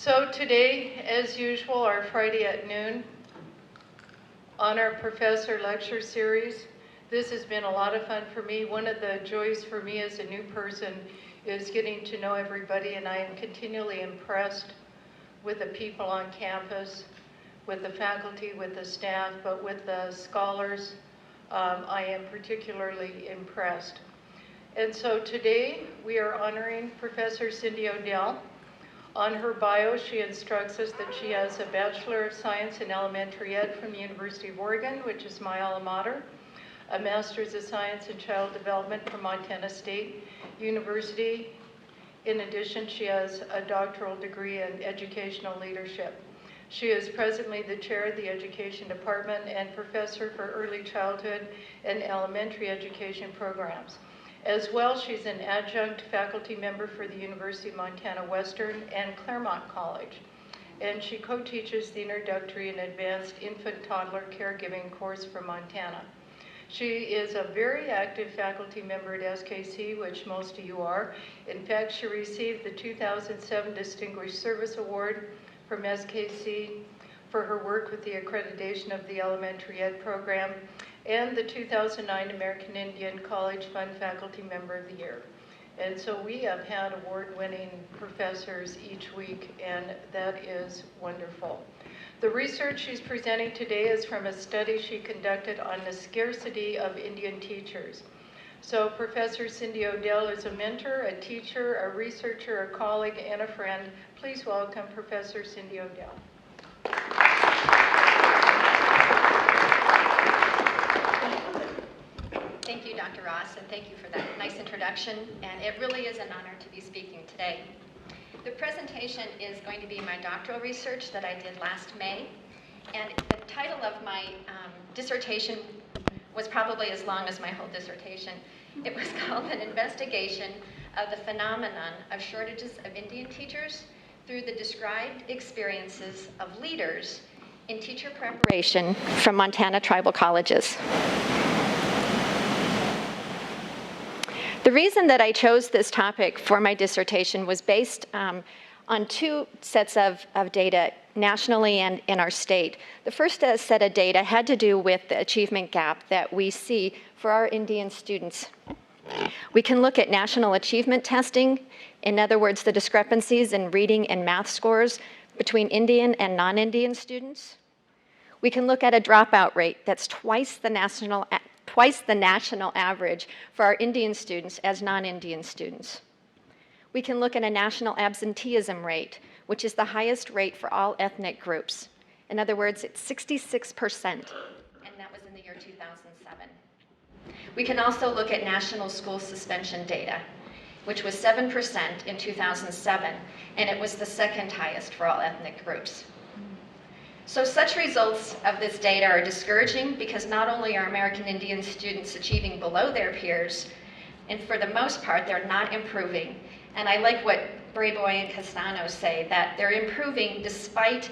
So today, as usual, our Friday at noon, on our professor lecture series. This has been a lot of fun for me. One of the joys for me as a new person is getting to know everybody, and I am continually impressed with the people on campus, with the faculty, with the staff, but with the scholars, I am particularly impressed. And so today we are honoring Professor Cindy Odell. On her bio, she instructs us that she has a Bachelor of Science in Elementary Ed from the University of Oregon, which is my alma mater, a Master's of Science in Child Development from Montana State University. In addition, she has a doctoral degree in educational leadership. She is presently the chair of the Education Department and professor for early childhood and elementary education programs. As well, she's an adjunct faculty member for the University of Montana Western and Claremont College. And she co-teaches the introductory and advanced infant-toddler caregiving course for Montana. She is a very active faculty member at SKC, which most of you are. In fact, she received the 2007 Distinguished Service Award from SKC for her work with the accreditation of the elementary ed program, and the 2009 American Indian College Fund Faculty Member of the Year. And so we have had award-winning professors each week, and that is wonderful. The research she's presenting today is from a study she conducted on the scarcity of Indian teachers. So Professor Cindy Odell is a mentor, a teacher, a researcher, a colleague, and a friend. Please welcome Professor Cindy Odell. Thank you, Dr. Ross, and thank you for that nice introduction. And it really is an honor to be speaking today. The presentation is going to be my doctoral research that I did last May. And the title of my dissertation was probably as long as my whole dissertation. It was called An Investigation of the Phenomenon of Shortages of Indian Teachers through the Described Experiences of Leaders in Teacher Preparation from Montana Tribal Colleges. The reason that I chose this topic for my dissertation was based on two sets of data nationally and in our state. The first set of data had to do with the achievement gap that we see for our Indian students. We can look at national achievement testing, in other words, the discrepancies in reading and math scores between Indian and non-Indian students. We can look at a dropout rate that's twice the national average for our Indian students as non-Indian students. We can look at a national absenteeism rate, which is the highest rate for all ethnic groups. In other words, it's 66%, and that was in the year 2007. We can also look at national school suspension data, which was 7% in 2007, and it was the second highest for all ethnic groups. So such results of this data are discouraging because not only are American Indian students achieving below their peers, and for the most part, they're not improving. And I like what Brayboy and Castano say, that they're improving despite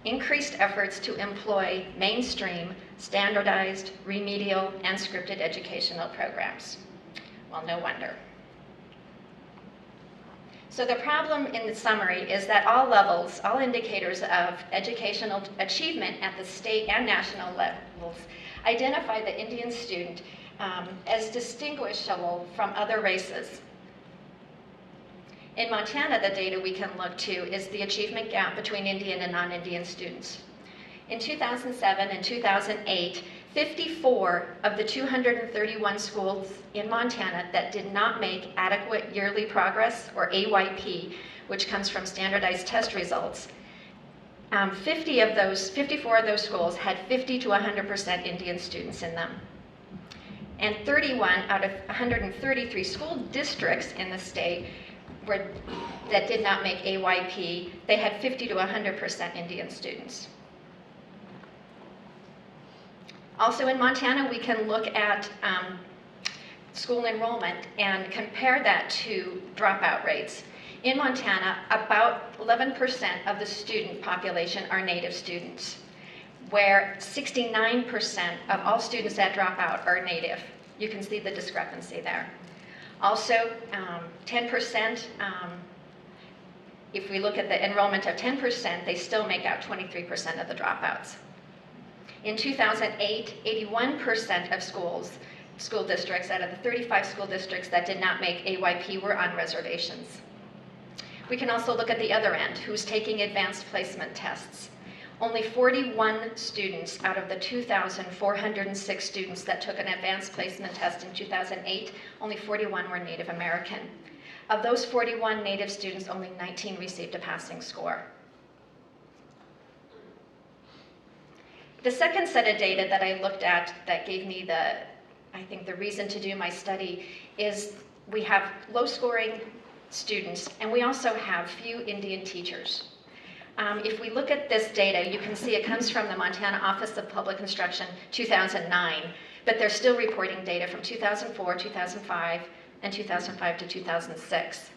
increased efforts to employ mainstream, standardized, remedial, and scripted educational programs. Well, no wonder. So the problem in the summary is that all levels, all indicators of educational achievement at the state and national levels identify the Indian student as distinguishable from other races. In Montana, the data we can look to is the achievement gap between Indian and non-Indian students. In 2007 and 2008, 54 of the 231 schools in Montana that did not make adequate yearly progress, or AYP, which comes from standardized test results, 54 of those schools had 50 to 100% Indian students in them. And 31 out of 133 school districts in the state that did not make AYP, they had 50 to 100% Indian students. Also in Montana, we can look at school enrollment and compare that to dropout rates. In Montana, about 11% of the student population are Native students, where 69% of all students that drop out are Native. You can see the discrepancy there. Also, 10% if we look at the enrollment of 10%, they still make out 23% of the dropouts. In 2008, 81% of school districts out of the 35 school districts that did not make AYP were on reservations. We can also look at the other end, who's taking advanced placement tests. Only 41 students out of the 2,406 students that took an advanced placement test in 2008, only 41 were Native American. Of those 41 Native students, only 19 received a passing score. The second set of data that I looked at that gave me the reason to do my study is we have low-scoring students, and we also have few Indian teachers. If we look at this data, you can see it comes from the Montana Office of Public Instruction 2009, but they're still reporting data from 2004, 2005, and 2005 to 2006.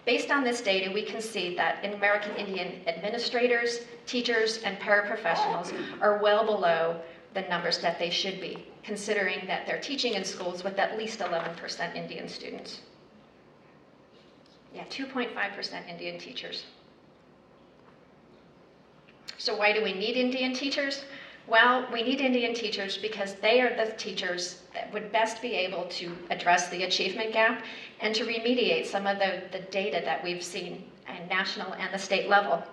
Based on this data, we can see that American Indian administrators, teachers, and paraprofessionals are well below the numbers that they should be, considering that they're teaching in schools with at least 11% Indian students. Yeah, 2.5% Indian teachers. So why do we need Indian teachers? Well, we need Indian teachers because they are the teachers that would best be able to address the achievement gap and to remediate some of the data that we've seen at national and the state level.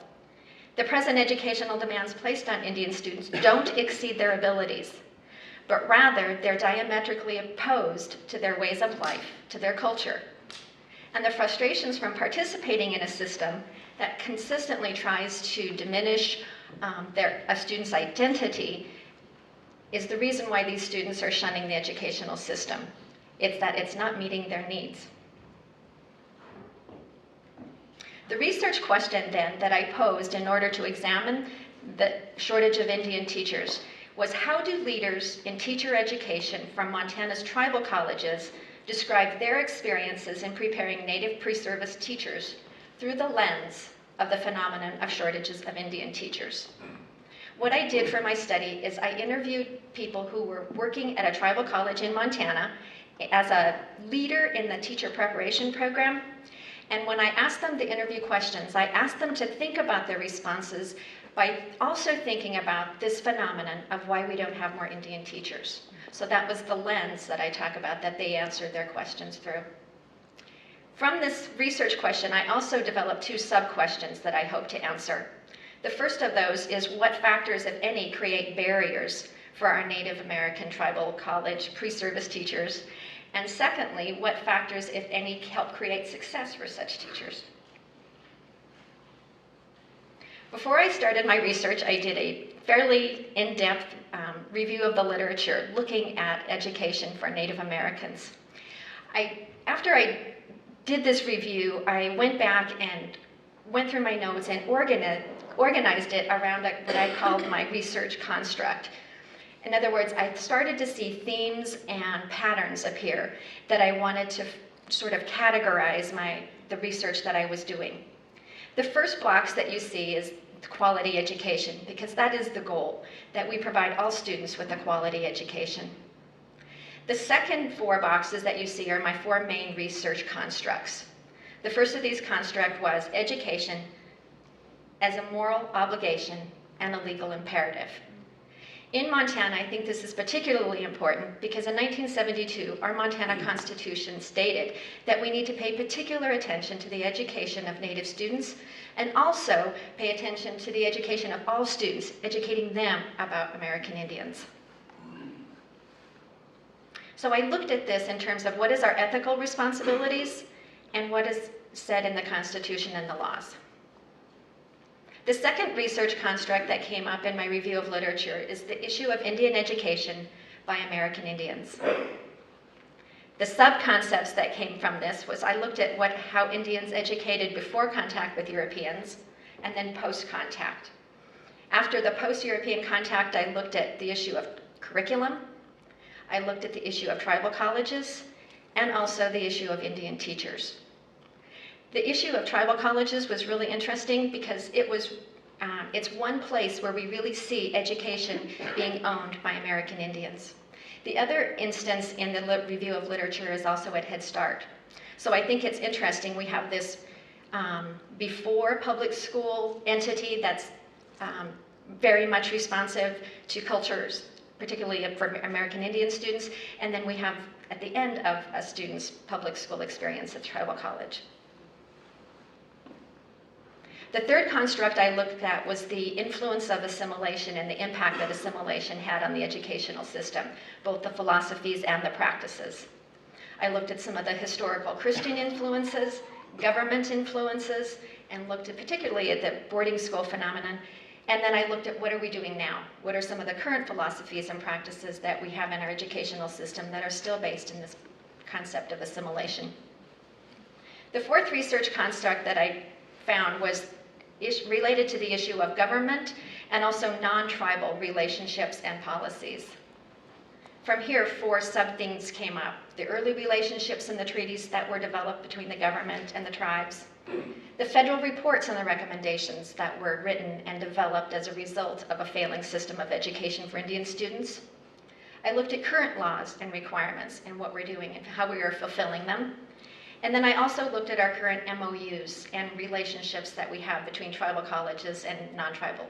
The present educational demands placed on Indian students don't exceed their abilities, but rather they're diametrically opposed to their ways of life, to their culture. And the frustrations from participating in a system that consistently tries to diminish a student's identity is the reason why these students are shunning the educational system. It's that it's not meeting their needs. The research question then that I posed in order to examine the shortage of Indian teachers was, how do leaders in teacher education from Montana's tribal colleges describe their experiences in preparing Native pre-service teachers through the lens of the phenomenon of shortages of Indian teachers? What I did for my study is I interviewed people who were working at a tribal college in Montana as a leader in the teacher preparation program. And when I asked them the interview questions, I asked them to think about their responses by also thinking about this phenomenon of why we don't have more Indian teachers. So that was the lens that I talk about that they answered their questions through. From this research question, I also developed two sub-questions that I hope to answer. The first of those is, what factors, if any, create barriers for our Native American tribal college pre-service teachers? And secondly, what factors, if any, help create success for such teachers? Before I started my research, I did a fairly in-depth review of the literature looking at education for Native Americans. After I did this review, I went back and went through my notes and organized it around what I called my research construct. In other words, I started to see themes and patterns appear that I wanted to sort of categorize the research that I was doing. The first box that you see is quality education, because that is the goal, that we provide all students with a quality education. The second four boxes that you see are my four main research constructs. The first of these constructs was education as a moral obligation and a legal imperative. In Montana, I think this is particularly important because in 1972, our Montana Constitution stated that we need to pay particular attention to the education of Native students and also pay attention to the education of all students, educating them about American Indians. So I looked at this in terms of what is our ethical responsibilities and what is said in the Constitution and the laws. The second research construct that came up in my review of literature is the issue of Indian education by American Indians. The sub-concepts that came from this was I looked at how Indians educated before contact with Europeans and then post-contact. After the post-European contact, I looked at the issue of curriculum, I looked at the issue of tribal colleges, and also the issue of Indian teachers. The issue of tribal colleges was really interesting because it's one place where we really see education being owned by American Indians. The other instance in the review of literature is also at Head Start. So I think it's interesting we have this before public school entity that's very much responsive to cultures, particularly for American Indian students, and then we have at the end of a student's public school experience at tribal college. The third construct I looked at was the influence of assimilation and the impact that assimilation had on the educational system, both the philosophies and the practices. I looked at some of the historical Christian influences, government influences, and looked at particularly at the boarding school phenomenon. And then I looked at what are we doing now? What are some of the current philosophies and practices that we have in our educational system that are still based in this concept of assimilation? The fourth research construct that I found was related to the issue of government and also non-tribal relationships and policies. From here, 4 sub-themes came up: the early relationships and the treaties that were developed between the government and the tribes, the federal reports and the recommendations that were written and developed as a result of a failing system of education for Indian students. I looked at current laws and requirements and what we're doing and how we are fulfilling them. And then I also looked at our current MOUs and relationships that we have between tribal colleges and non-tribal.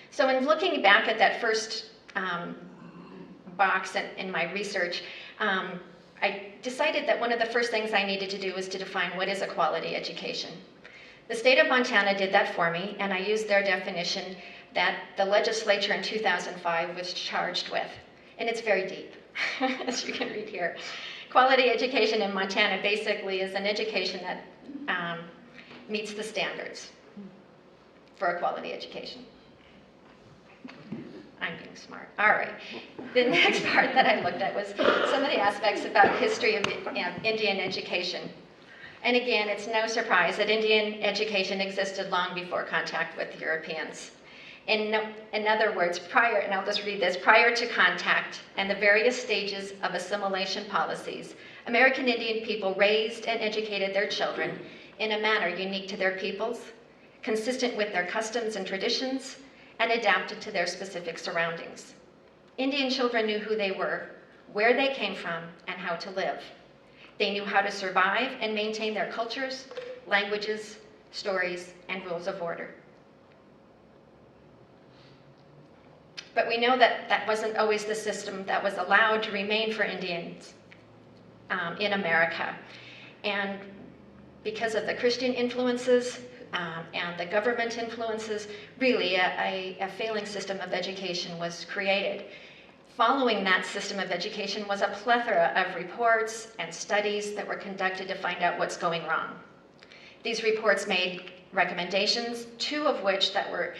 So in looking back at that first box in my research, I decided that one of the first things I needed to do was to define what is a quality education. The state of Montana did that for me, and I used their definition that the legislature in 2005 was charged with. And it's very deep, as you can read here. Quality education in Montana basically is an education that meets the standards for a quality education. I'm being smart. All right. The next part that I looked at was some of the aspects about history of Indian education. And again, it's no surprise that Indian education existed long before contact with Europeans. In other words, and I'll just read this, prior to contact and the various stages of assimilation policies, American Indian people raised and educated their children in a manner unique to their peoples, consistent with their customs and traditions, and adapted to their specific surroundings. Indian children knew who they were, where they came from, and how to live. They knew how to survive and maintain their cultures, languages, stories, and rules of order. But we know that that wasn't always the system that was allowed to remain for Indians in America. And because of the Christian influences and the government influences, really a failing system of education was created. Following that system of education was a plethora of reports and studies that were conducted to find out what's going wrong. These reports made recommendations, 2 of which that were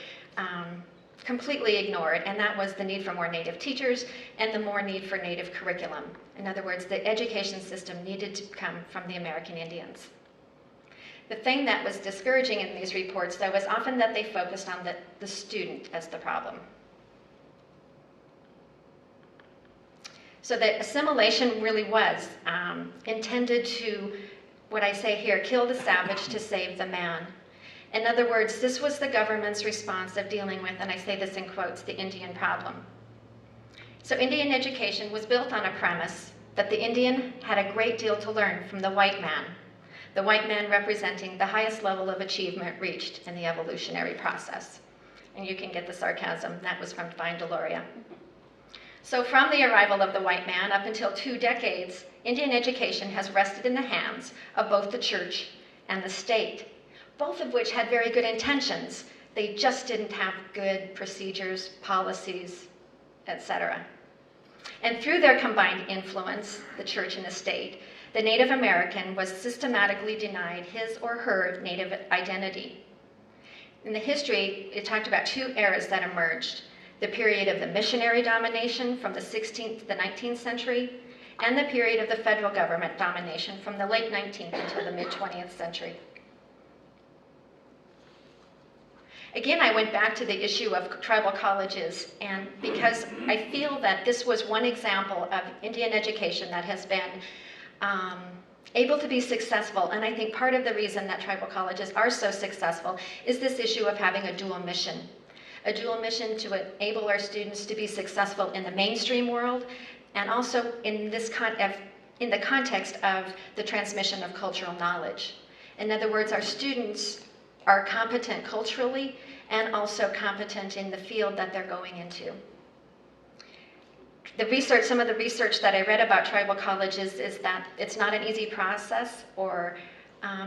completely ignored, and that was the need for more Native teachers and the more need for Native curriculum. In other words, the education system needed to come from the American Indians. The thing that was discouraging in these reports, though, was often that they focused on the student as the problem. So the assimilation really was intended to, what I say here, kill the savage to save the man. In other words, this was the government's response of dealing with, and I say this in quotes, the Indian problem. So Indian education was built on a premise that the Indian had a great deal to learn from the white man representing the highest level of achievement reached in the evolutionary process. And you can get the sarcasm, that was from Fine Deloria. So from the arrival of the white man up until 2 decades, Indian education has rested in the hands of both the church and the state, both of which had very good intentions. They just didn't have good procedures, policies, etc. And through their combined influence, the church and the state, the Native American was systematically denied his or her Native identity. In the history, it talked about 2 eras that emerged: the period of the missionary domination from the 16th to the 19th century, and the period of the federal government domination from the late 19th until the mid-20th century. Again, I went back to the issue of tribal colleges, and because I feel that this was one example of Indian education that has been able to be successful, and I think part of the reason that tribal colleges are so successful is this issue of having a dual mission to enable our students to be successful in the mainstream world, and also in this in the context of the transmission of cultural knowledge. In other words, our students are competent culturally and also competent in the field that they're going into. The research, some of the research that I read about tribal colleges is that it's not an easy process, or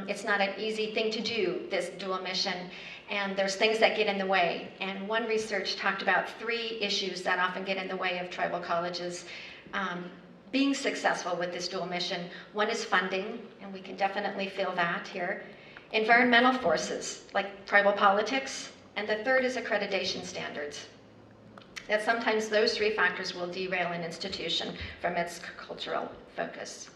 it's not an easy thing to do, this dual mission, and there's things that get in the way. And one research talked about 3 issues that often get in the way of tribal colleges being successful with this dual mission. One is funding, and we can definitely feel that here. Environmental forces, like tribal politics, and the third is accreditation standards. That sometimes those 3 factors will derail an institution from its cultural focus.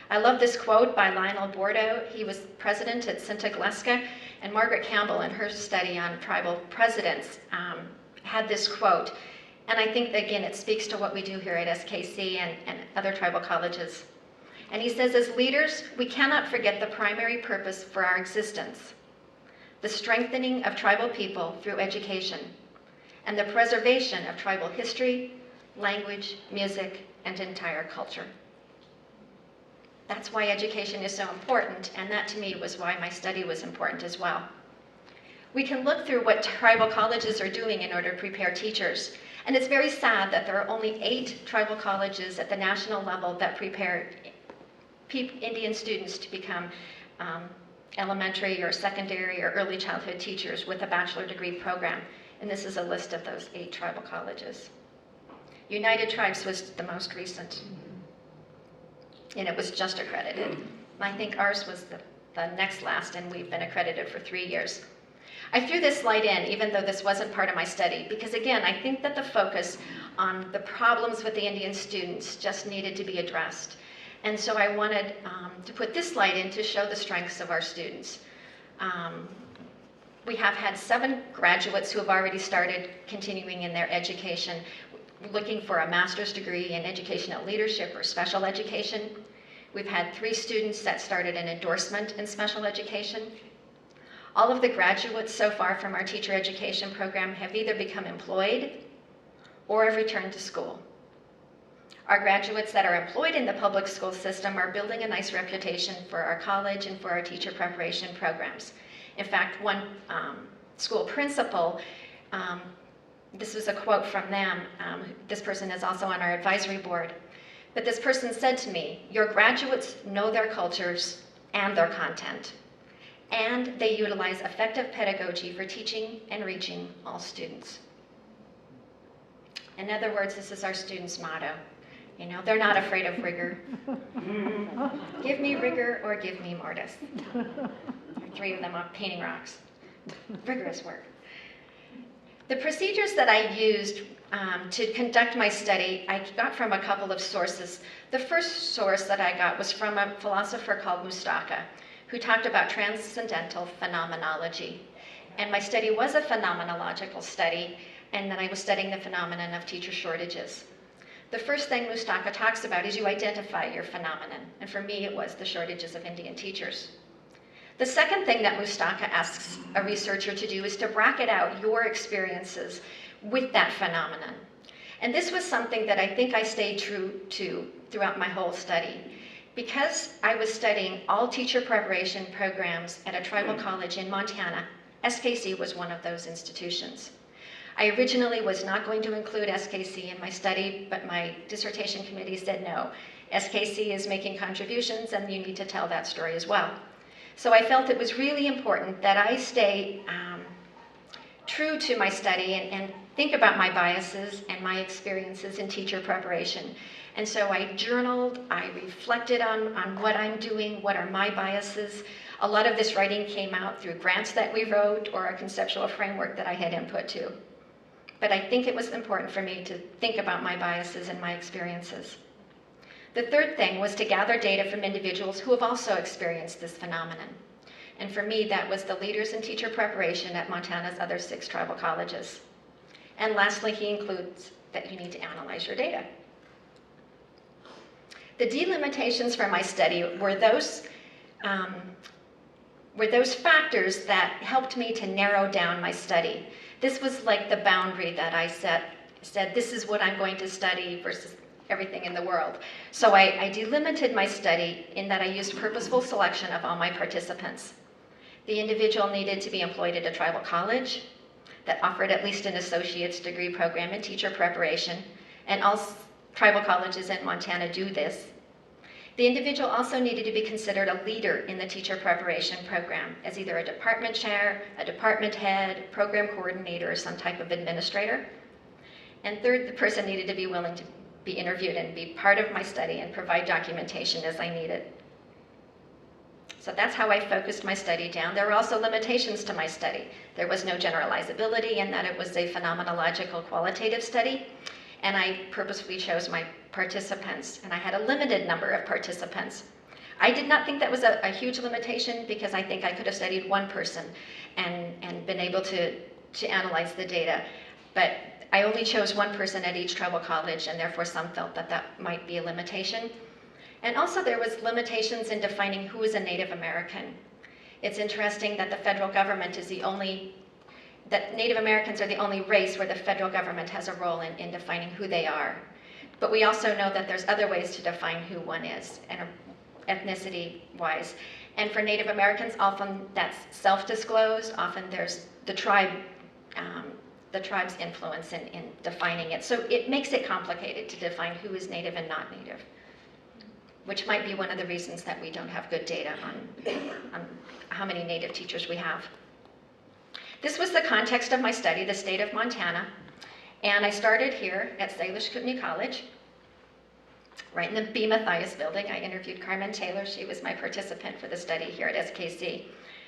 I love this quote by Lionel Bordeaux. He was president at Santa Gleska, and Margaret Campbell, in her study on tribal presidents, had this quote. And I think, again, it speaks to what we do here at SKC and other tribal colleges. And he says, as leaders, we cannot forget the primary purpose for our existence, the strengthening of tribal people through education, and the preservation of tribal history, language, music, and entire culture. That's why education is so important, and that to me was why my study was important as well. We can look through what tribal colleges are doing in order to prepare teachers, and it's very sad that there are only 8 tribal colleges at the national level that prepare Indian students to become elementary or secondary or early childhood teachers with a bachelor degree program. And this is a list of those 8 tribal colleges. United Tribes was the most recent, and it was just accredited. I think ours was the next last, and we've been accredited for 3 years. I threw this slide in, even though this wasn't part of my study, because again, I think that the focus on the problems with the Indian students just needed to be addressed. And so I wanted to put this slide in to show the strengths of our students. We have had 7 graduates who have already started continuing in their education, looking for a master's degree in educational leadership or special education. We've had 3 students that started an endorsement in special education. All of the graduates so far from our teacher education program have either become employed or have returned to school. Our graduates that are employed in the public school system are building a nice reputation for our college and for our teacher preparation programs. In fact, one school principal, this was a quote from them, this person is also on our advisory board, but this person said to me, your graduates know their cultures and their content, and they utilize effective pedagogy for teaching and reaching all students. In other words, this is our students' motto. You know, they're not afraid of rigor. Give me rigor or give me mortis. 3 of them are painting rocks. Rigorous work. The procedures that I used to conduct my study, I got from a couple of sources. The first source that I got was from a philosopher called Mustaka, who talked about transcendental phenomenology. And my study was a phenomenological study, and then I was studying the phenomenon of teacher shortages. The first thing Mustaka talks about is you identify your phenomenon, and for me it was the shortages of Indian teachers. The second thing that Mustaka asks a researcher to do is to bracket out your experiences with that phenomenon. And this was something that I think I stayed true to throughout my whole study. Because I was studying all teacher preparation programs at a tribal college in Montana, SKC was one of those institutions. I originally was not going to include SKC in my study, but my dissertation committee said no. SKC is making contributions and you need to tell that story as well. So I felt it was really important that I stay true to my study and think about my biases and my experiences in teacher preparation. And so I journaled, I reflected on what I'm doing, what are my biases. A lot of this writing came out through grants that we wrote or a conceptual framework that I had input to. But I think it was important for me to think about my biases and my experiences. The third thing was to gather data from individuals who have also experienced this phenomenon. And for me, that was the leaders in teacher preparation at Montana's other 6 tribal colleges. And lastly, he includes that you need to analyze your data. The delimitations for my study were those factors that helped me to narrow down my study. This was like the boundary that I said this is what I'm going to study versus everything in the world. So I delimited my study in that I used purposeful selection of all my participants. The individual needed to be employed at a tribal college that offered at least an associate's degree program in teacher preparation, and all tribal colleges in Montana do this. The individual also needed to be considered a leader in the teacher preparation program as either a department chair, a department head, program coordinator, or some type of administrator. And third, the person needed to be willing to be interviewed and be part of my study and provide documentation as I needed. So that's how I focused my study down. There were also limitations to my study. There was no generalizability in that it was a phenomenological qualitative study, and I purposefully chose my participants, and I had a limited number of participants. I did not think that was a huge limitation because I think I could have studied one person and been able to analyze the data, but I only chose one person at each tribal college, and therefore some felt that that might be a limitation. And also there was limitations in defining who is a Native American. It's interesting that the federal government is that Native Americans are the only race where the federal government has a role in defining who they are. But we also know that there's other ways to define who one is, and ethnicity-wise. And for Native Americans, often that's self-disclosed. Often there's the tribe's influence in defining it. So it makes it complicated to define who is Native and not Native, which might be one of the reasons that we don't have good data on how many Native teachers we have. This was the context of my study, the state of Montana, and I started here at Salish Kootenai College, right in the B. Mathias building. I interviewed Carmen Taylor. She was my participant for the study here at SKC.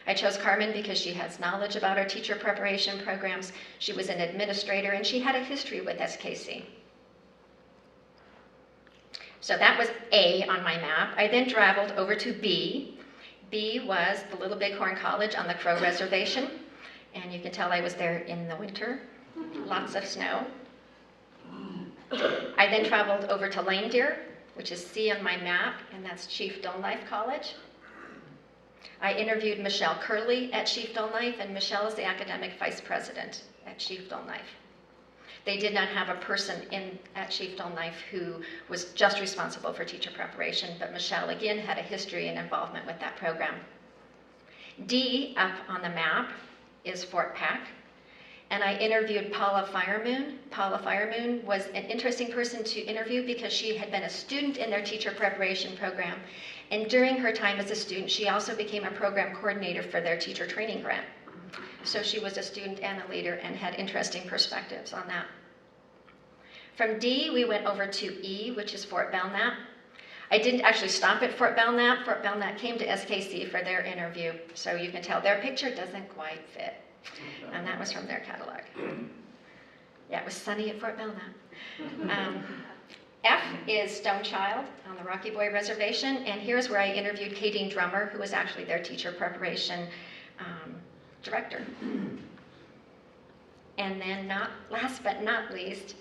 I chose Carmen because she has knowledge about our teacher preparation programs. She was an administrator, and she had a history with SKC. So that was A on my map. I then traveled over to B. B was the Little Bighorn College on the Crow Reservation, and you can tell I was there in the winter, lots of snow. I then traveled over to Lame Deer, which is C on my map, and that's Chief Dull-Knife College. I interviewed Michelle Curley at Chief Dull-Knife, and Michelle is the academic vice president at Chief Dull-Knife. They did not have a person at Chief Dull-Knife who was just responsible for teacher preparation, but Michelle again had a history and involvement with that program. D up on the map is Fort Peck, and I interviewed Paula Firemoon. Paula Firemoon was an interesting person to interview because she had been a student in their teacher preparation program, and during her time as a student, she also became a program coordinator for their teacher training grant. So she was a student and a leader and had interesting perspectives on that. From D, we went over to E, which is Fort Belknap. I didn't actually stop at Fort Belknap. Fort Belknap came to SKC for their interview, so you can tell their picture doesn't quite fit. And that was from their catalog. Yeah, it was sunny at Fort Belknap. F is Stonechild on the Rocky Boy Reservation, and here's where I interviewed Kadeen Drummer, who was actually their teacher preparation director. And then last but not least,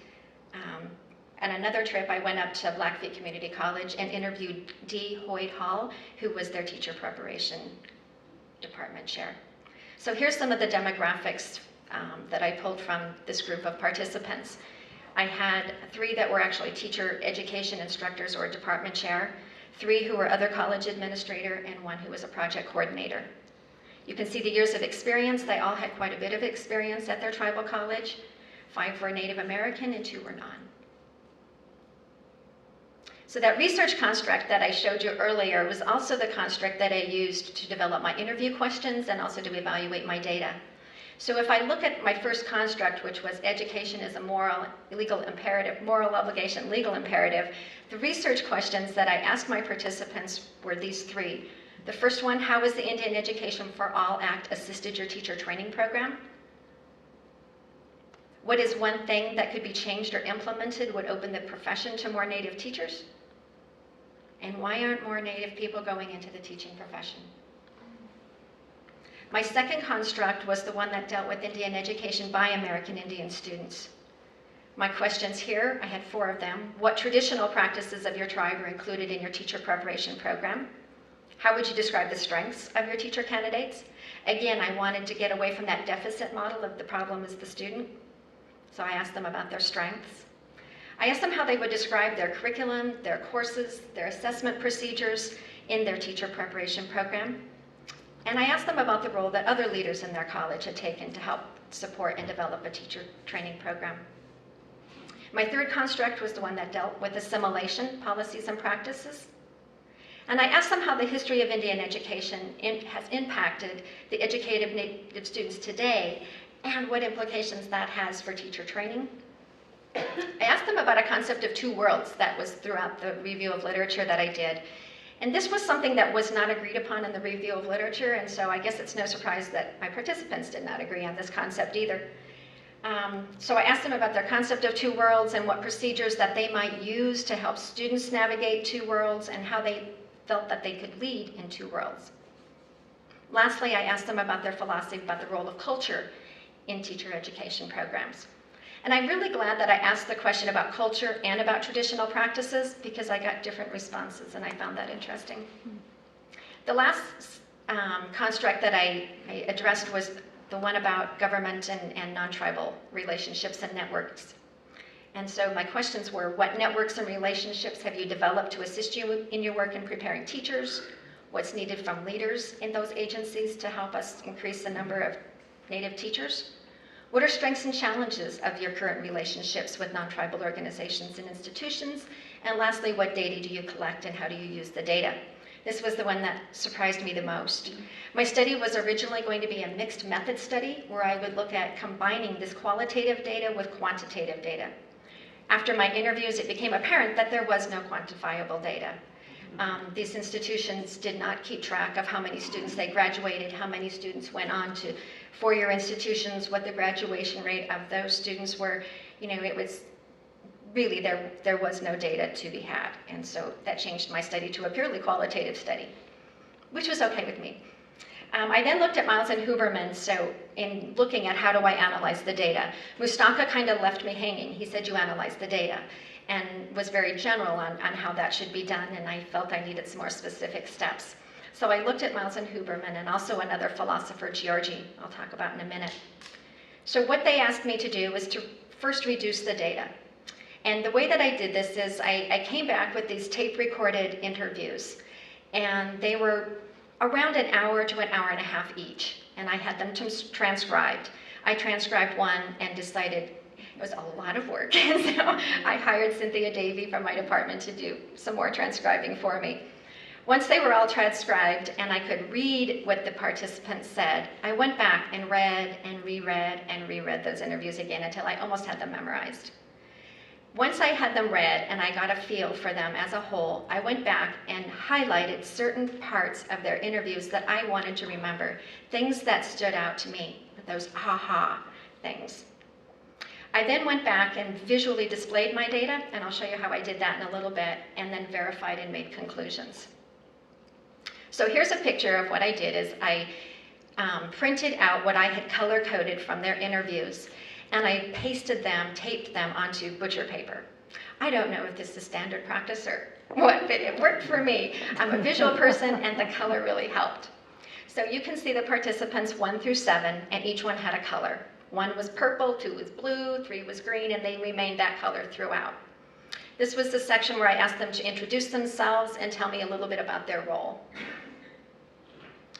on another trip, I went up to Blackfeet Community College and interviewed Dee Hoyt Hall, who was their teacher preparation department chair. So here's some of the demographics that I pulled from this group of participants. I had 3 that were actually teacher education instructors or department chair, 3 who were other college administrator, and 1 who was a project coordinator. You can see the years of experience. They all had quite a bit of experience at their tribal college. 5 were Native American and 2 were non. So that research construct that I showed you earlier was also the construct that I used to develop my interview questions and also to evaluate my data. So if I look at my first construct, which was education is a moral, legal imperative, moral obligation, legal imperative, the research questions that I asked my participants were these 3. The first one, how has the Indian Education for All Act assisted your teacher training program? What is one thing that could be changed or implemented would open the profession to more Native teachers? And why aren't more Native people going into the teaching profession? My second construct was the one that dealt with Indian education by American Indian students. My questions here, I had 4 of them. What traditional practices of your tribe are included in your teacher preparation program? How would you describe the strengths of your teacher candidates? Again, I wanted to get away from that deficit model of the problem is the student. So I asked them about their strengths. I asked them how they would describe their curriculum, their courses, their assessment procedures in their teacher preparation program. And I asked them about the role that other leaders in their college had taken to help support and develop a teacher training program. My third construct was the one that dealt with assimilation policies and practices. And I asked them how the history of Indian education has impacted the educated Native students today and what implications that has for teacher training. I asked them about a concept of two worlds that was throughout the review of literature that I did. And this was something that was not agreed upon in the review of literature, and so I guess it's no surprise that my participants did not agree on this concept either. So I asked them about their concept of two worlds and what procedures that they might use to help students navigate two worlds and how they felt that they could lead in two worlds. Lastly, I asked them about their philosophy about the role of culture in teacher education programs. And I'm really glad that I asked the question about culture and about traditional practices because I got different responses and I found that interesting. The last construct that I addressed was the one about government and non-tribal relationships and networks. And so my questions were, what networks and relationships have you developed to assist you in your work in preparing teachers? What's needed from leaders in those agencies to help us increase the number of Native teachers? What are strengths and challenges of your current relationships with non-tribal organizations and institutions? And lastly, what data do you collect and how do you use the data? This was the one that surprised me the most. My study was originally going to be a mixed method study where I would look at combining this qualitative data with quantitative data. After my interviews, it became apparent that there was no quantifiable data. These institutions did not keep track of how many students they graduated, how many students went on to four-year institutions, what the graduation rate of those students were. You know, it was really, there was no data to be had. And so that changed my study to a purely qualitative study, which was okay with me. I then looked at Miles and Huberman, so in looking at how do I analyze the data, Mustaka kind of left me hanging. He said, you analyze the data, and was very general on how that should be done, and I felt I needed some more specific steps. So I looked at Miles and Huberman and also another philosopher, Georgi, I'll talk about in a minute. So what they asked me to do was to first reduce the data. And the way that I did this is I came back with these tape-recorded interviews, and they were around an hour to an hour and a half each, and I had them transcribed. I transcribed one and decided it was a lot of work, and so I hired Cynthia Davey from my department to do some more transcribing for me. Once they were all transcribed and I could read what the participants said, I went back and read and reread those interviews again until I almost had them memorized. Once I had them read and I got a feel for them as a whole, I went back and highlighted certain parts of their interviews that I wanted to remember, things that stood out to me, those aha things. I then went back and visually displayed my data, and I'll show you how I did that in a little bit, and then verified and made conclusions. So here's a picture of what I did is I printed out what I had color-coded from their interviews, and I pasted them, taped them onto butcher paper. I don't know if this is standard practice or what, but it worked for me. I'm a visual person, and the color really helped. So you can see the participants 1 through 7, and each one had a color. 1 was purple, 2 was blue, 3 was green, and they remained that color throughout. This was the section where I asked them to introduce themselves and tell me a little bit about their role.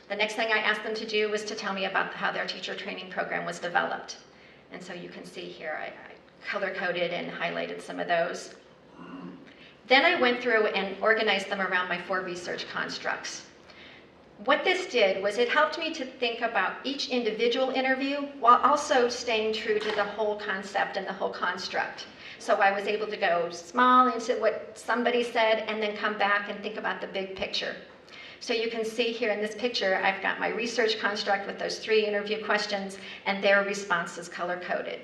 The next thing I asked them to do was to tell me about how their teacher training program was developed. And so you can see here, I color-coded and highlighted some of those. Then I went through and organized them around my 4 research constructs. What this did was it helped me to think about each individual interview while also staying true to the whole concept and the whole construct. So I was able to go small into what somebody said and then come back and think about the big picture. So you can see here in this picture, I've got my research construct with those 3 interview questions and their responses color-coded.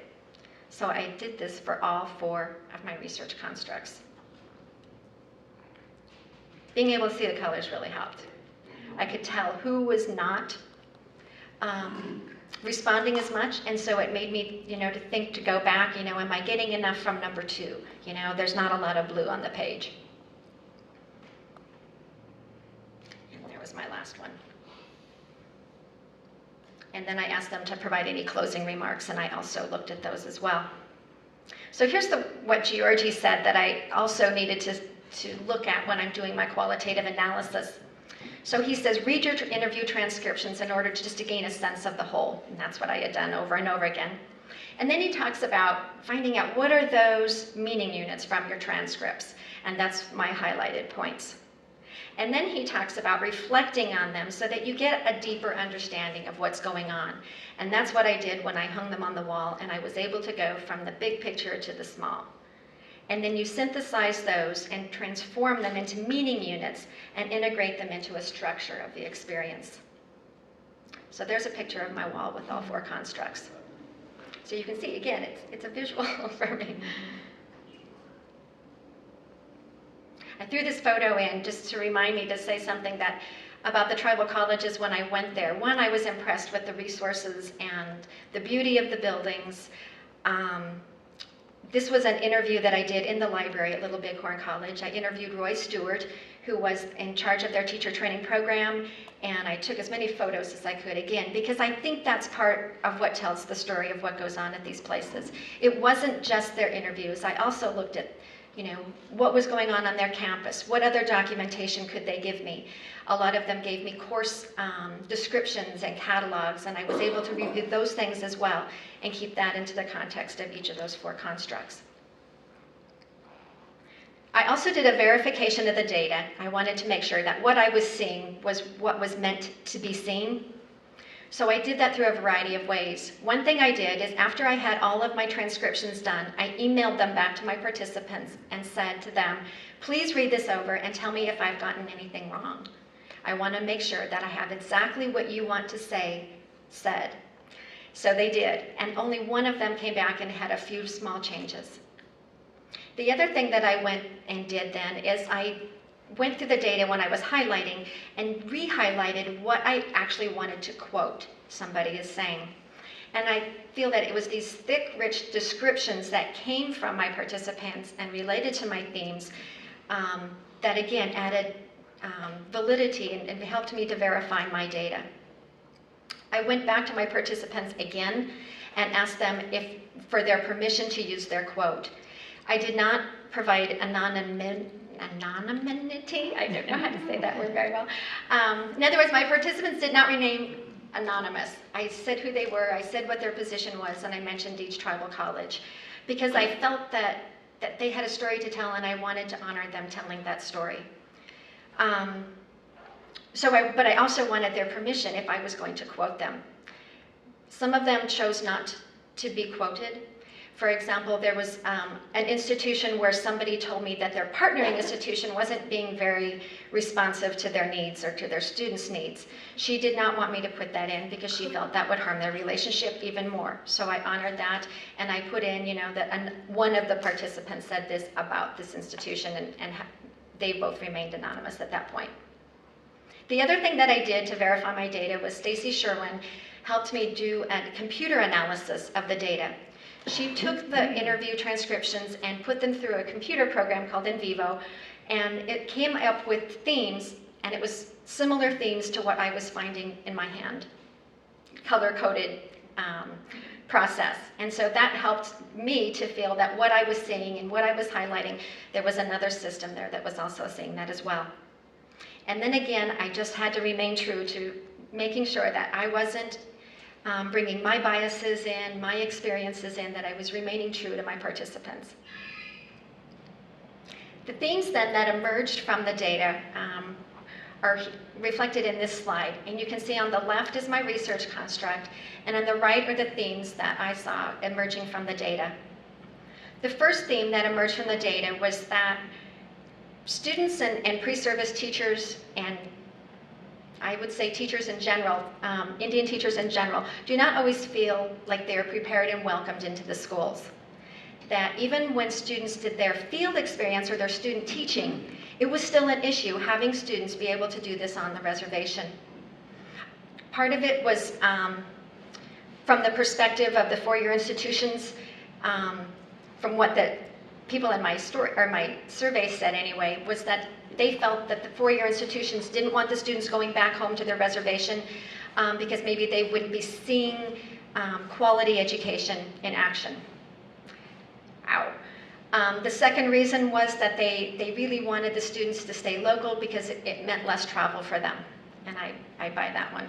So I did this for all 4 of my research constructs. Being able to see the colors really helped. I could tell who was not responding as much, and so it made me, to think to go back, am I getting enough from number 2? There's not a lot of blue on the page. Was my last one. And then I asked them to provide any closing remarks, and I also looked at those as well. So here's what Georgie said that I also needed to look at when I'm doing my qualitative analysis. So he says, read your interview transcriptions in order to gain a sense of the whole. And that's what I had done over and over again. And then he talks about finding out what are those meaning units from your transcripts. And that's my highlighted points. And then he talks about reflecting on them so that you get a deeper understanding of what's going on. And that's what I did when I hung them on the wall, and I was able to go from the big picture to the small. And then you synthesize those and transform them into meaning units and integrate them into a structure of the experience. So there's a picture of my wall with all 4 constructs. So you can see, again, it's a visual for me. I threw this photo in just to remind me to say something about the tribal colleges when I went there. One, I was impressed with the resources and the beauty of the buildings. This was an interview that I did in the library at Little Bighorn College. I interviewed Roy Stewart, who was in charge of their teacher training program, and I took as many photos as I could, again, because I think that's part of what tells the story of what goes on at these places. It wasn't just their interviews. I also looked at what was going on their campus? What other documentation could they give me? A lot of them gave me course descriptions and catalogs, and I was able to review those things as well and keep that into the context of each of those 4 constructs. I also did a verification of the data. I wanted to make sure that what I was seeing was what was meant to be seen. So I did that through a variety of ways. One thing I did is after I had all of my transcriptions done, I emailed them back to my participants and said to them, please read this over and tell me if I've gotten anything wrong. I want to make sure that I have exactly what you want to say said. So they did, and only one of them came back and had a few small changes. The other thing that I went and did then is I went through the data when I was highlighting and re-highlighted what I actually wanted to quote somebody is saying. And I feel that it was these thick, rich descriptions that came from my participants and related to my themes that again added validity and helped me to verify my data. I went back to my participants again and asked them for their permission to use their quote. I did not provide anonymity. I don't know how to say that word very well. In other words, my participants did not remain anonymous. I said who they were, I said what their position was, and I mentioned each tribal college because I felt that they had a story to tell and I wanted to honor them telling that story. But I also wanted their permission if I was going to quote them. Some of them chose not to be quoted. For example, there was an institution where somebody told me that their partnering institution wasn't being very responsive to their needs or to their students' needs. She did not want me to put that in because she felt that would harm their relationship even more. So I honored that, and I put in, that one of the participants said this about this institution, and they both remained anonymous at that point. The other thing that I did to verify my data was Stacy Sherwin helped me do a computer analysis of the data. She took the interview transcriptions and put them through a computer program called InVivo, and it came up with themes, and it was similar themes to what I was finding in my hand, color-coded process. And so that helped me to feel that what I was seeing and what I was highlighting, there was another system there that was also seeing that as well. And then again, I just had to remain true to making sure that I wasn't bringing my biases in, my experiences in, that I was remaining true to my participants. The themes then that emerged from the data are reflected in this slide. And you can see on the left is my research construct, and on the right are the themes that I saw emerging from the data. The first theme that emerged from the data was that students and pre-service teachers, and I would say teachers in general, Indian teachers in general, do not always feel like they are prepared and welcomed into the schools. That even when students did their field experience or their student teaching, it was still an issue having students be able to do this on the reservation. Part of it was from the perspective of the four-year institutions, from what the people in my survey said anyway, was that they felt that the four-year institutions didn't want the students going back home to their reservation because maybe they wouldn't be seeing quality education in action. wow. The second reason was that they really wanted the students to stay local because it meant less travel for them. And I buy that one.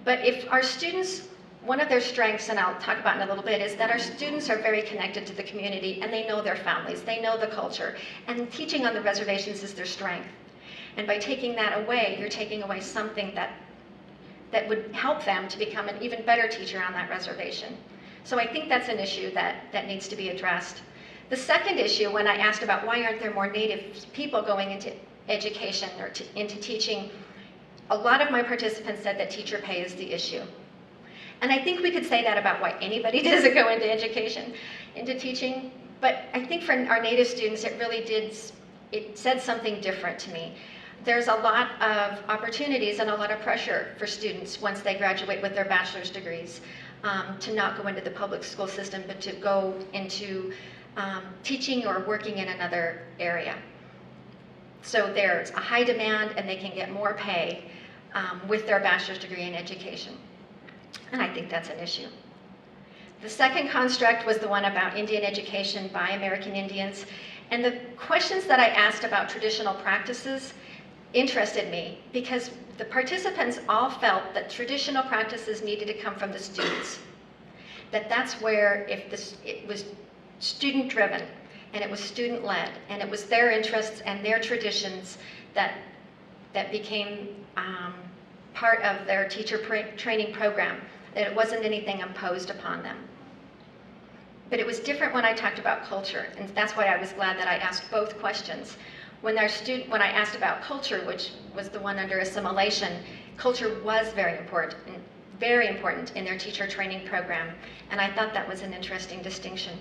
But if our students, one of their strengths, and I'll talk about in a little bit, is that our students are very connected to the community and they know their families, they know the culture, and teaching on the reservations is their strength. And by taking that away, you're taking away something that would help them to become an even better teacher on that reservation. So I think that's an issue that needs to be addressed. The second issue, when I asked about why aren't there more Native people going into education or into teaching, a lot of my participants said that teacher pay is the issue. And I think we could say that about why anybody doesn't go into education, into teaching. But I think for our Native students, it said something different to me. There's a lot of opportunities and a lot of pressure for students once they graduate with their bachelor's degrees to not go into the public school system, but to go into teaching or working in another area. So there's a high demand and they can get more pay with their bachelor's degree in education. And I think that's an issue. The second construct was the one about Indian education by American Indians. And the questions that I asked about traditional practices interested me because the participants all felt that traditional practices needed to come from the students. That's where it was student-driven and it was student-led and it was their interests and their traditions that became part of their teacher training program, that it wasn't anything imposed upon them. But it was different when I talked about culture, and that's why I was glad that I asked both questions. When I asked about culture, which was the one under assimilation, culture was very important in their teacher training program, and I thought that was an interesting distinction.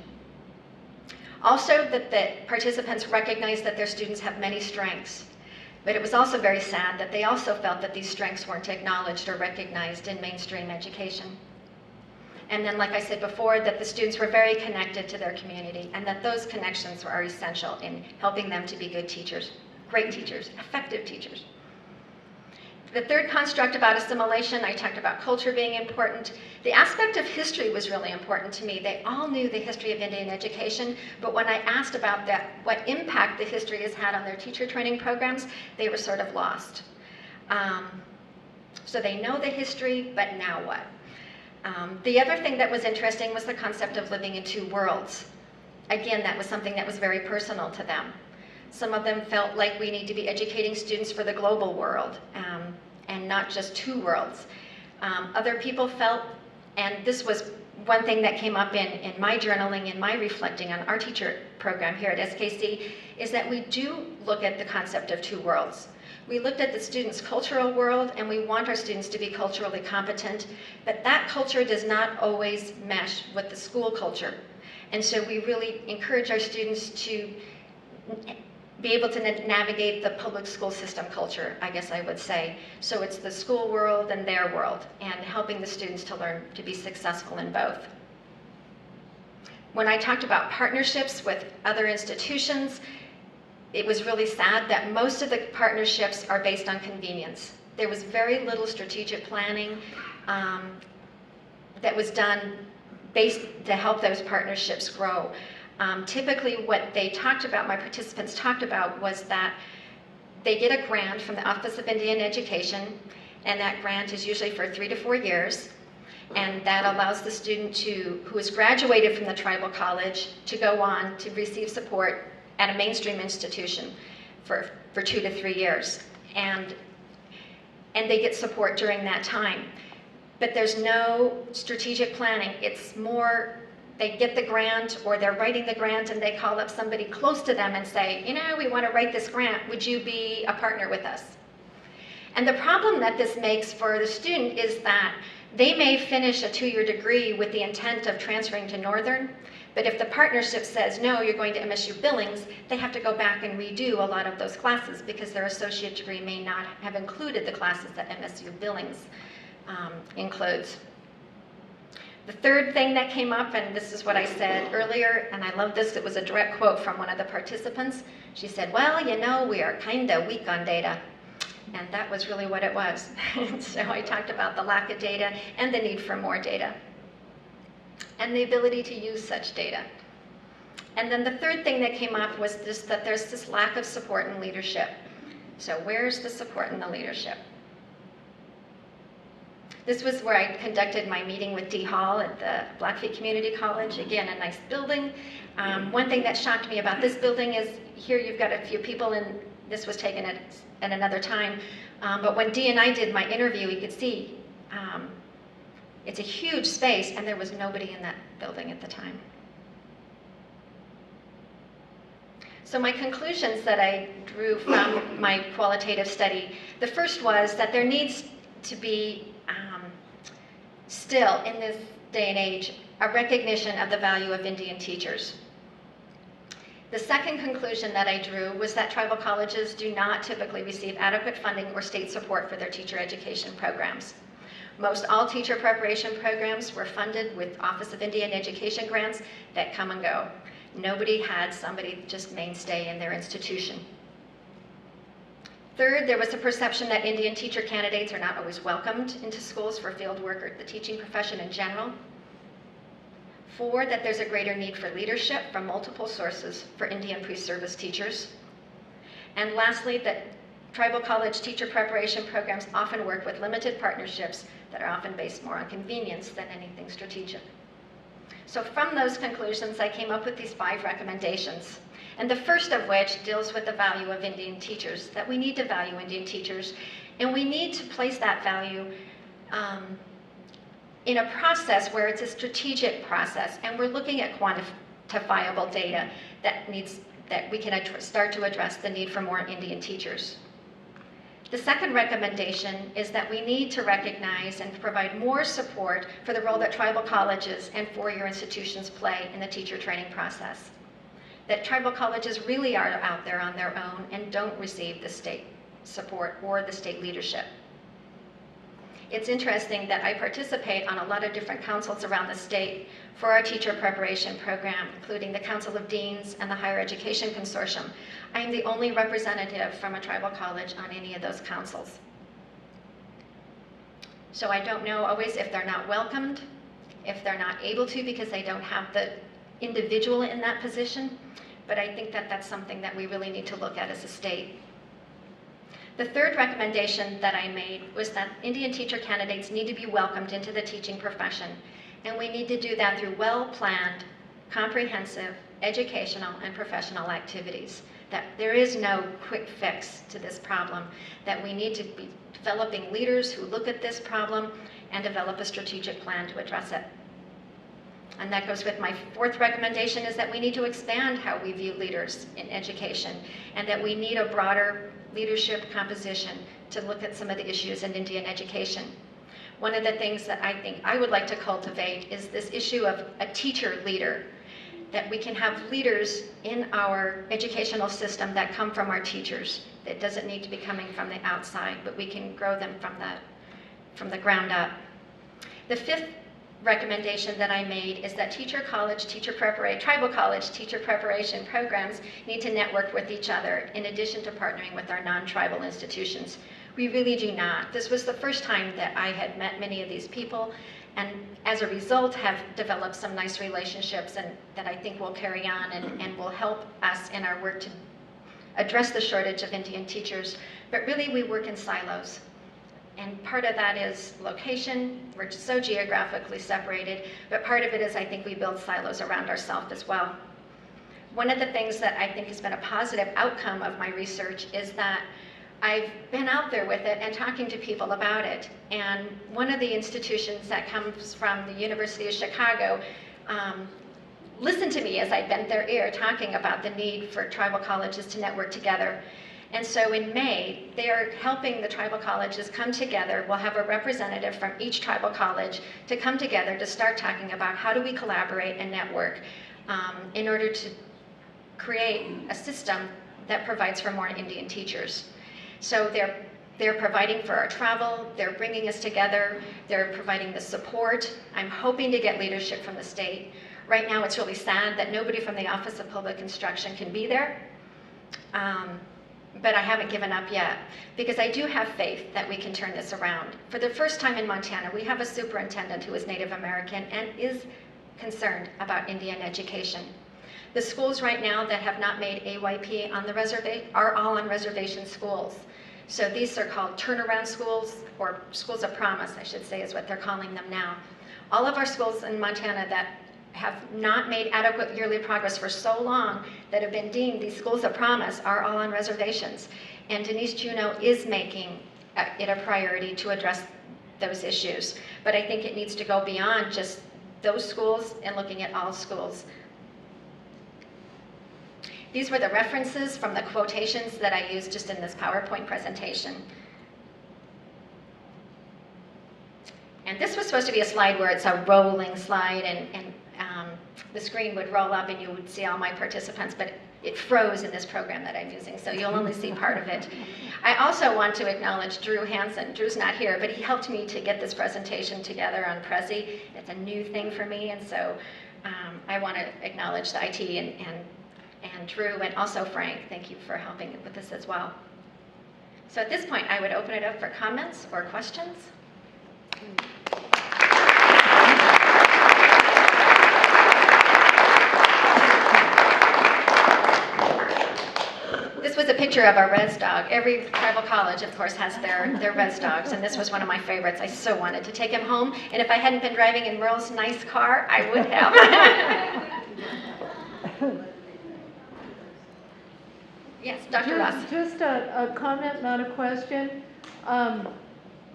Also, that the participants recognized that their students have many strengths, but it was also very sad that they also felt that these strengths weren't acknowledged or recognized in mainstream education. And then, like I said before, that the students were very connected to their community and that those connections are essential in helping them to be good teachers, great teachers, effective teachers. The third construct about assimilation, I talked about culture being important. The aspect of history was really important to me. They all knew the history of Indian education, but when I asked about that, what impact the history has had on their teacher training programs, they were sort of lost. So they know the history, but now what? The other thing that was interesting was the concept of living in two worlds. Again, that was something that was very personal to them. Some of them felt like we need to be educating students for the global world and not just two worlds. Other people felt, and this was one thing that came up in my journaling and my reflecting on our teacher program here at SKC, is that we do look at the concept of two worlds. We looked at the students' cultural world, and we want our students to be culturally competent, but that culture does not always mesh with the school culture. And so we really encourage our students to be able to navigate the public school system culture, I guess I would say. So it's the school world and their world, and helping the students to learn to be successful in both. When I talked about partnerships with other institutions, it was really sad that most of the partnerships are based on convenience. There was very little strategic planning that was done to help those partnerships grow. Typically what they talked about, my participants talked about, was that they get a grant from the Office of Indian Education, and that grant is usually for 3 to 4 years, and that allows the student who has graduated from the tribal college to go on to receive support at a mainstream institution for 2 to 3 years. And they get support during that time. But there's no strategic planning. It's more, they get the grant or they're writing the grant and they call up somebody close to them and say, you know, we want to write this grant. Would you be a partner with us? And the problem that this makes for the student is that they may finish a 2-year degree with the intent of transferring to Northern, but if the partnership says, no, you're going to MSU Billings, they have to go back and redo a lot of those classes because their associate degree may not have included the classes that MSU Billings includes. The third thing that came up, and this is what I said earlier, and I love this, it was a direct quote from one of the participants. She said, well, you know, we are kind of weak on data. And that was really what it was. So I talked about the lack of data and the need for more data and the ability to use such data. And then the third thing that came up was that there's this lack of support and leadership. So where's the support and the leadership? This was where I conducted my meeting with Dee Hall at the Blackfeet Community College. Again, a nice building. One thing that shocked me about this building is here you've got a few people, and this was taken at another time. But when Dee and I did my interview, you could see it's a huge space, and there was nobody in that building at the time. So my conclusions that I drew from my qualitative study, the first was that there needs to be still, in this day and age, a recognition of the value of Indian teachers. The second conclusion that I drew was that tribal colleges do not typically receive adequate funding or state support for their teacher education programs. Most all teacher preparation programs were funded with Office of Indian Education grants that come and go. Nobody had somebody just mainstay in their institution. Third, there was a perception that Indian teacher candidates are not always welcomed into schools for field work or the teaching profession in general. 4, that there's a greater need for leadership from multiple sources for Indian pre-service teachers. And lastly, that tribal college teacher preparation programs often work with limited partnerships that are often based more on convenience than anything strategic. So from those conclusions, I came up with these 5 recommendations. And the first of which deals with the value of Indian teachers, that we need to value Indian teachers, and we need to place that value in a process where it's a strategic process, and we're looking at quantifiable data that we can start to address the need for more Indian teachers. The second recommendation is that we need to recognize and provide more support for the role that tribal colleges and four-year institutions play in the teacher training process. That tribal colleges really are out there on their own and don't receive the state support or the state leadership. It's interesting that I participate on a lot of different councils around the state for our teacher preparation program, including the Council of Deans and the Higher Education Consortium. I am the only representative from a tribal college on any of those councils. So I don't know always if they're not welcomed, if they're not able to because they don't have the individual in that position, but I think that that's something that we really need to look at as a state. The third recommendation that I made was that Indian teacher candidates need to be welcomed into the teaching profession, and we need to do that through well-planned, comprehensive, educational, and professional activities. That there is no quick fix to this problem, that we need to be developing leaders who look at this problem and develop a strategic plan to address it. And that goes with my fourth recommendation, is that we need to expand how we view leaders in education, and that we need a broader leadership composition to look at some of the issues in Indian education. One of the things that I think I would like to cultivate is this issue of a teacher leader, that we can have leaders in our educational system that come from our teachers. It doesn't need to be coming from the outside, but we can grow them from the ground up. The fifth recommendation that I made is that tribal college teacher preparation programs need to network with each other in addition to partnering with our non-tribal institutions. We really do not. This was the first time that I had met many of these people, and as a result have developed some nice relationships and that I think will carry on and will help us in our work to address the shortage of Indian teachers. But really we work in silos. And part of that is location. We're so geographically separated, but part of it is I think we build silos around ourselves as well. One of the things that I think has been a positive outcome of my research is that I've been out there with it and talking to people about it. And one of the institutions that comes from the University of Chicago listened to me as I bent their ear talking about the need for tribal colleges to network together. And so in May, they are helping the tribal colleges come together. We'll have a representative from each tribal college to come together to start talking about how do we collaborate and network in order to create a system that provides for more Indian teachers. So they're providing for our travel, they're bringing us together, they're providing the support. I'm hoping to get leadership from the state. Right now it's really sad that nobody from the Office of Public Instruction can be there. But I haven't given up yet, because I do have faith that we can turn this around. For the first time in Montana, we have a superintendent who is Native American and is concerned about Indian education. The schools right now that have not made AYP on the reservation are all on reservation schools. So these are called turnaround schools, or schools of promise, I should say, is what they're calling them now. All of our schools in Montana that have not made adequate yearly progress for so long, that have been deemed these schools of promise, are all on reservations. And Denise Juneau is making it a priority to address those issues. But I think it needs to go beyond just those schools and looking at all schools. These were the references from the quotations that I used just in this PowerPoint presentation. And this was supposed to be a slide where it's a rolling slide, and the screen would roll up and you would see all my participants, but it froze in this program that I'm using, so you'll only see part of it. I also want to acknowledge Drew Hansen. Drew's not here, but he helped me to get this presentation together on Prezi. It's a new thing for me, and so I want to acknowledge the IT and Drew, and also Frank. Thank you for helping with this as well. So at this point, I would open it up for comments or questions. This was a picture of our res dog. Every tribal college, of course, has their res dogs, and this was one of my favorites. I so wanted to take him home, and if I hadn't been driving in Merle's nice car, I would have. Yes, Dr. Ross. Just a comment, not a question.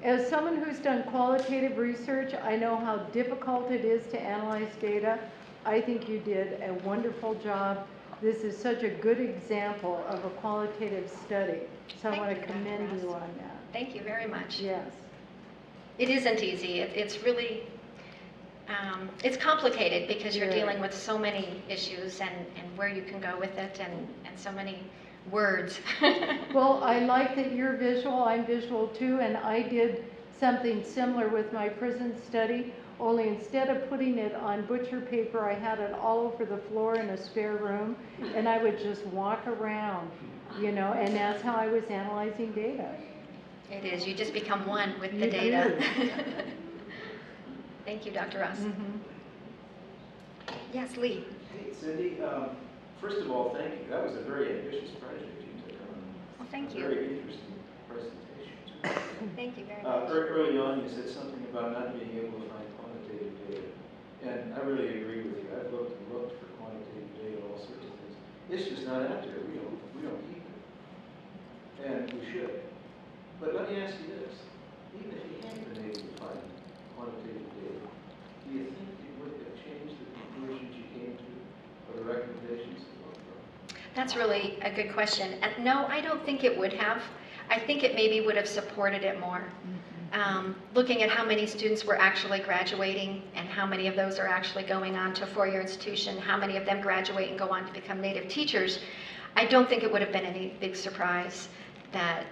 As someone who's done qualitative research, I know how difficult it is to analyze data. I think you did a wonderful job. This is such a good example of a qualitative study. So I want to commend you on that. Thank you very much. Yes. It isn't easy. It's really, it's complicated because you're dealing with so many issues and where you can go with it, and so many words. Well, I like that you're visual. I'm visual too, and I did something similar with my prison study, only instead of putting it on butcher paper, I had it all over the floor in a spare room, and I would just walk around, you know, and that's how I was analyzing data. It is. You just become one with the data. Thank you, Dr. Ross. Yes, Lee. Hey, Cindy. First of all, thank you. That was a very ambitious project you took on. Well, thank you. Very interesting presentation. Thank you very much. Early on, you said something about not being able to find quantitative data, and I really agree with you. I've looked and looked for quantitative data, all sorts of things. It's just not out there. We don't keep it, and we should. But let me ask you this: even if you hadn't been able to find quantitative data, do you think it would have changed the conclusions you came to, or the recommendations? That's really a good question. No, I don't think it would have. I think it maybe would have supported it more. Looking at how many students were actually graduating and how many of those are actually going on to a four-year institution, how many of them graduate and go on to become native teachers, I don't think it would have been any big surprise that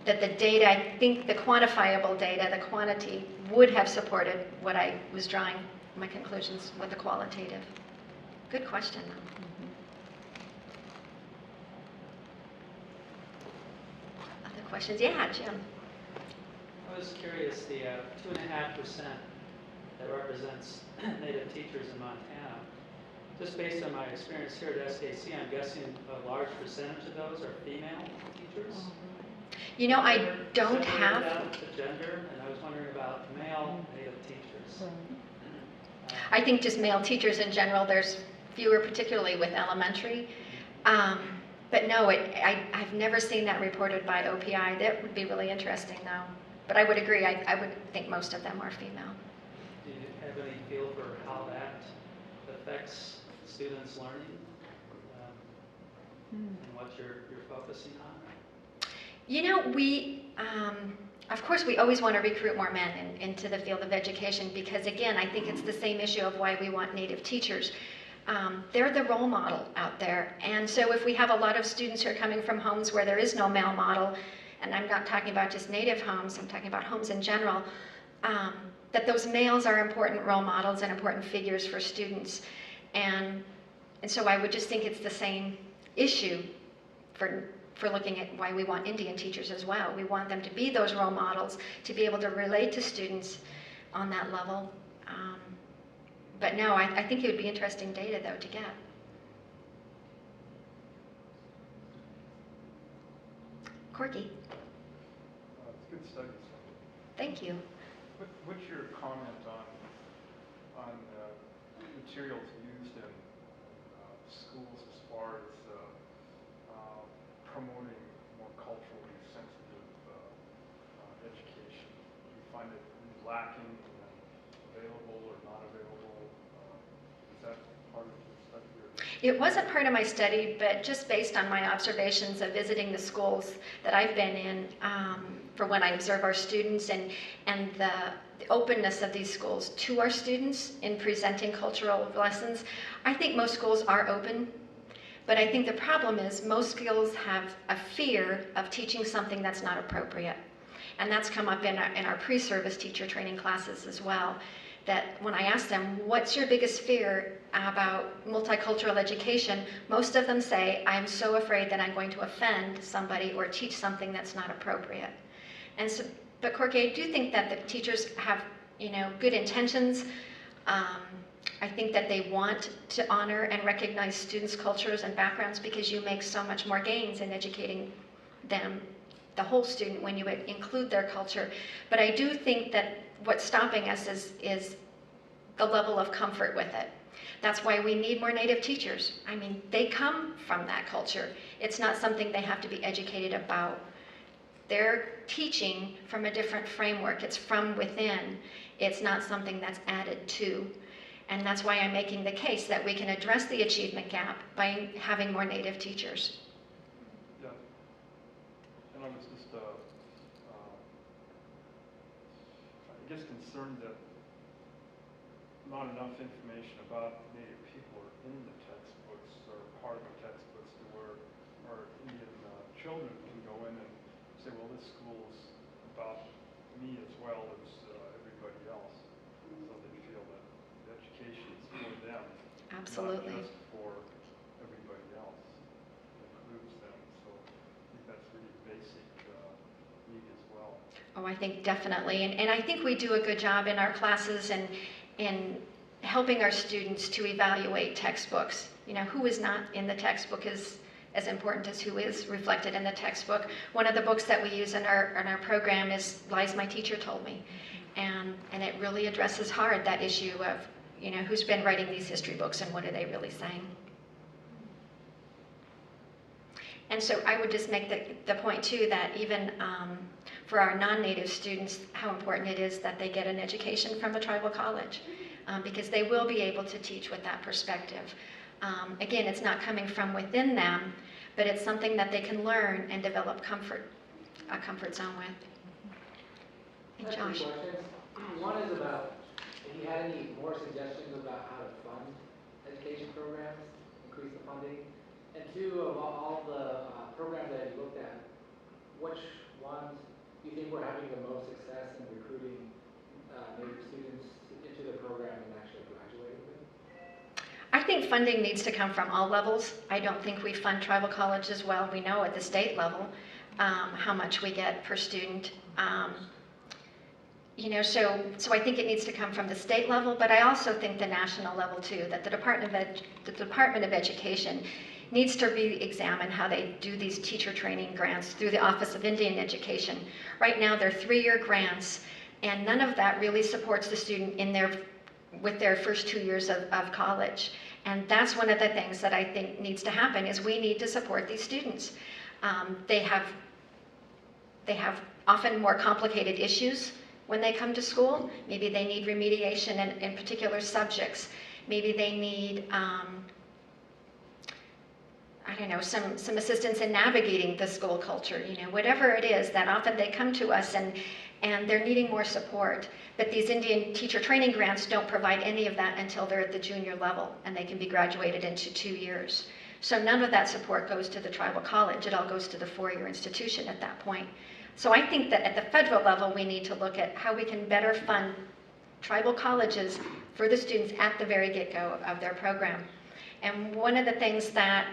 the data, I think the quantifiable data, the quantity, would have supported what I was drawing my conclusions with the qualitative. Good question, though. Other questions? Yeah, Jim. I was curious, the 2.5% that represents native teachers in Montana, just based on my experience here at SKC, I'm guessing a large percentage of those are female teachers. You know, I don't have the gender, and I was wondering about male native teachers. I think just male teachers in general, there's fewer, particularly with elementary. But no, I've never seen that reported by OPI. That would be really interesting, though. But I would agree, I would think most of them are female. Do you have any feel for how that affects students' learning and what you're focusing on? You know, we, of course, we always want to recruit more men into the field of education because, again, I think it's the same issue of why we want native teachers. They're the role model out there. And so if we have a lot of students who are coming from homes where there is no male model, and I'm not talking about just native homes, I'm talking about homes in general, that those males are important role models and important figures for students. And so I would just think it's the same issue for looking at why we want Indian teachers as well. We want them to be those role models, to be able to relate to students on that level. But no, I think it would be interesting data, though, to get. Corky. It's good studies. Thank you. What's your comment on materials used in schools as far as promoting more culturally sensitive education? Do you find it lacking, available or not available? Is that part of your study? It wasn't part of my study, but just based on my observations of visiting the schools that I've been in, for when I observe our students and the openness of these schools to our students in presenting cultural lessons, I think most schools are open. But I think the problem is most schools have a fear of teaching something that's not appropriate. And that's come up in our pre-service teacher training classes as well. That when I ask them, what's your biggest fear about multicultural education, most of them say, I'm so afraid that I'm going to offend somebody or teach something that's not appropriate. And so, but Corky, I do think that the teachers have, good intentions. I think that they want to honor and recognize students' cultures and backgrounds because you make so much more gains in educating them, the whole student, when you include their culture. But I do think that what's stopping us is the level of comfort with it. That's why we need more Native teachers. I mean, they come from that culture. It's not something they have to be educated about. They're teaching from a different framework. It's from within. It's not something that's added to. And that's why I'm making the case that we can address the achievement gap by having more Native teachers. Yeah. And I was just, I guess, concerned that not enough information about Native people are in the textbooks or part of the textbooks to where our Indian children can go in and say, well, this school's about me as well as everybody else. So they feel that the education is for them, Absolutely. not just for everybody else. It includes them. So I think that's really basic need as well. Oh, I think definitely. And I think we do a good job in our classes and in helping our students to evaluate textbooks. Who is not in the textbook is as important as who is reflected in the textbook. One of the books that we use in our program is Lies My Teacher Told Me. And it really addresses hard that issue of, who's been writing these history books and what are they really saying. And so I would just make the point too that even for our non-Native students, how important it is that they get an education from a tribal college, because they will be able to teach with that perspective. Again, it's not coming from within them, but it's something that they can learn and develop a comfort zone with. And I have Josh. two questions. One is about if you had any more suggestions about how to fund education programs, increase the funding. And two, of all the programs that you looked at, which ones do you think were having the most success in recruiting Native students into the program and actually graduating with it? I think funding needs to come from all levels. I don't think we fund tribal colleges well. We know at the state level how much we get per student. So I think it needs to come from the state level, but I also think the national level too, that the Department of Education needs to re-examine how they do these teacher training grants through the Office of Indian Education. Right now they're 3-year grants, and none of that really supports the student with their first 2 years of college. And that's one of the things that I think needs to happen is we need to support these students. They have often more complicated issues when they come to school. Maybe they need remediation in particular subjects. Maybe they need, some assistance in navigating the school culture. Whatever it is, that often they come to us and they're needing more support. But these Indian teacher training grants don't provide any of that until they're at the junior level and they can be graduated into 2 years. So none of that support goes to the tribal college. It all goes to the 4-year institution at that point. So I think that at the federal level, we need to look at how we can better fund tribal colleges for the students at the very get-go of their program. And one of the things that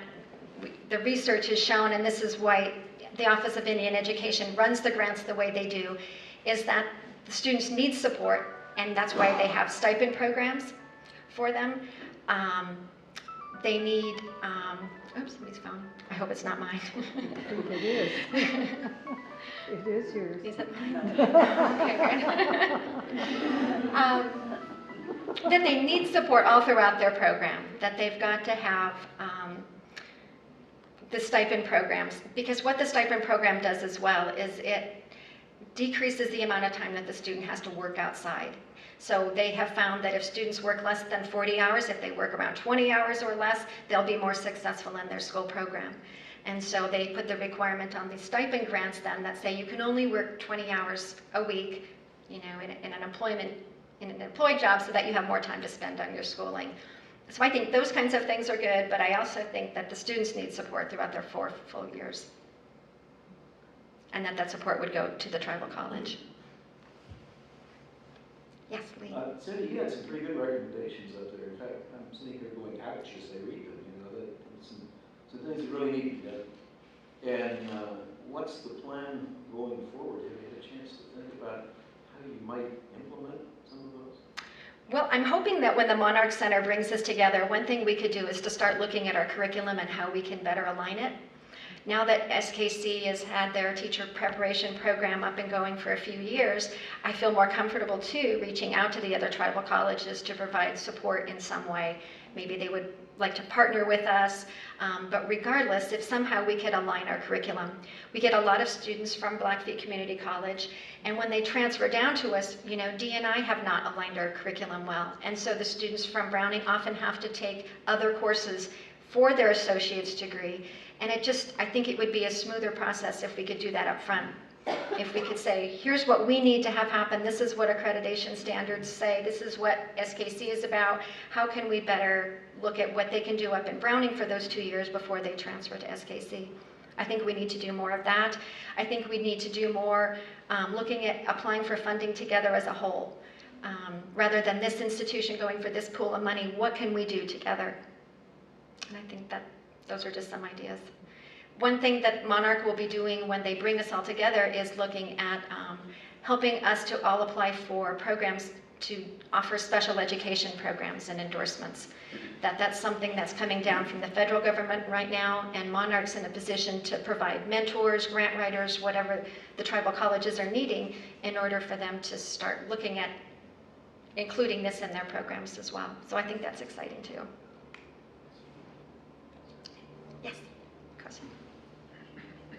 the research has shown, and this is why the Office of Indian Education runs the grants the way they do, is that the students need support, and that's why they have stipend programs for them. They need, oops, somebody's phone. I hope it's not mine. It is. It is yours. Is it mine? Okay, good. That they need support all throughout their program, that they've got to have the stipend programs, because what the stipend program does as well is it decreases the amount of time that the student has to work outside. So they have found that if students work less than 40 hours, if they work around 20 hours or less, they'll be more successful in their school program. And so they put the requirement on these stipend grants then that say you can only work 20 hours a week, you know, in an employed job, so that you have more time to spend on your schooling. So I think those kinds of things are good, but I also think that the students need support throughout their 4 full years. And that support would go to the tribal college. Yes, Lee. Cindy, you had some pretty good recommendations up there. In fact, I'm sitting here going, ouch, as I read them, you know, that some things that really need to be done. And what's the plan going forward? Have you had a chance to think about how you might implement some of those? Well, I'm hoping that when the Monarch Center brings this together, one thing we could do is to start looking at our curriculum and how we can better align it. Now that SKC has had their teacher preparation program up and going for a few years, I feel more comfortable too reaching out to the other tribal colleges to provide support in some way. Maybe they would like to partner with us, but regardless, if somehow we could align our curriculum. We get a lot of students from Blackfeet Community College, and when they transfer down to us, you know, Dee and I have not aligned our curriculum well, and so the students from Browning often have to take other courses for their associate's degree. And I think it would be a smoother process if we could do that up front. If we could say, here's what we need to have happen, this is what accreditation standards say, this is what SKC is about, how can we better look at what they can do up in Browning for those 2 years before they transfer to SKC. I think we need to do more of that. I think we need to do more looking at applying for funding together as a whole. Rather than this institution going for this pool of money, what can we do together? And I think that those are just some ideas. One thing that Monarch will be doing when they bring us all together is looking at helping us to all apply for programs to offer special education programs and endorsements. That's something that's coming down from the federal government right now, and Monarch's in a position to provide mentors, grant writers, whatever the tribal colleges are needing in order for them to start looking at including this in their programs as well. So I think that's exciting too. Yes, question?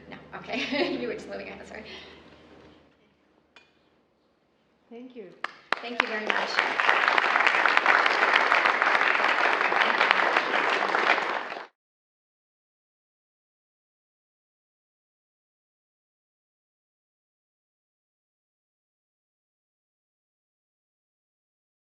No, okay. You were just moving ahead, sorry. Thank you. Thank you very much.